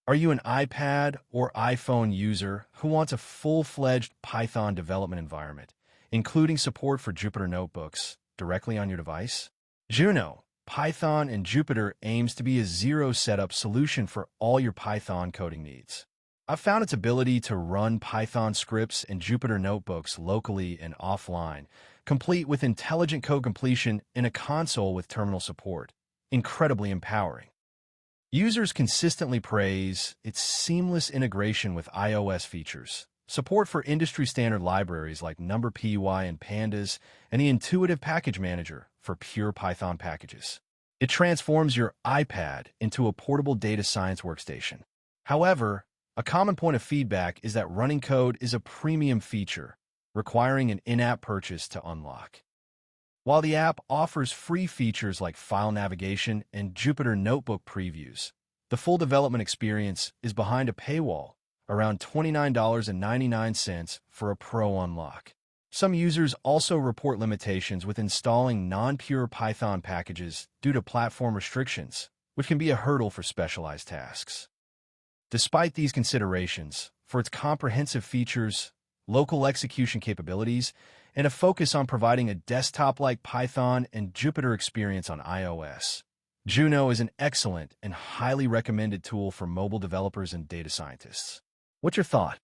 Are you an iPad or iPhone user who wants a full-fledged Python development environment, including support for Jupyter notebooks, directly on your device? Juno, Python and Jupyter aims to be a zero-setup solution for all your Python coding needs. I've found its ability to run Python scripts and Jupyter notebooks locally and offline, complete with intelligent code completion in a console with terminal support, incredibly empowering. Users consistently praise its seamless integration with iOS features, support for industry-standard libraries like NumPy and Pandas, and the intuitive package manager for pure Python packages. It transforms your iPad into a portable data science workstation. However, a common point of feedback is that running code is a premium feature, requiring an in-app purchase to unlock. While the app offers free features like file navigation and Jupyter Notebook previews, the full development experience is behind a paywall, around $29.99 for a pro unlock. Some users also report limitations with installing non-pure Python packages due to platform restrictions, which can be a hurdle for specialized tasks. Despite these considerations, for its comprehensive features, local execution capabilities, and a focus on providing a desktop-like Python and Jupyter experience on iOS, Juno is an excellent and highly recommended tool for mobile developers and data scientists. What's your thought?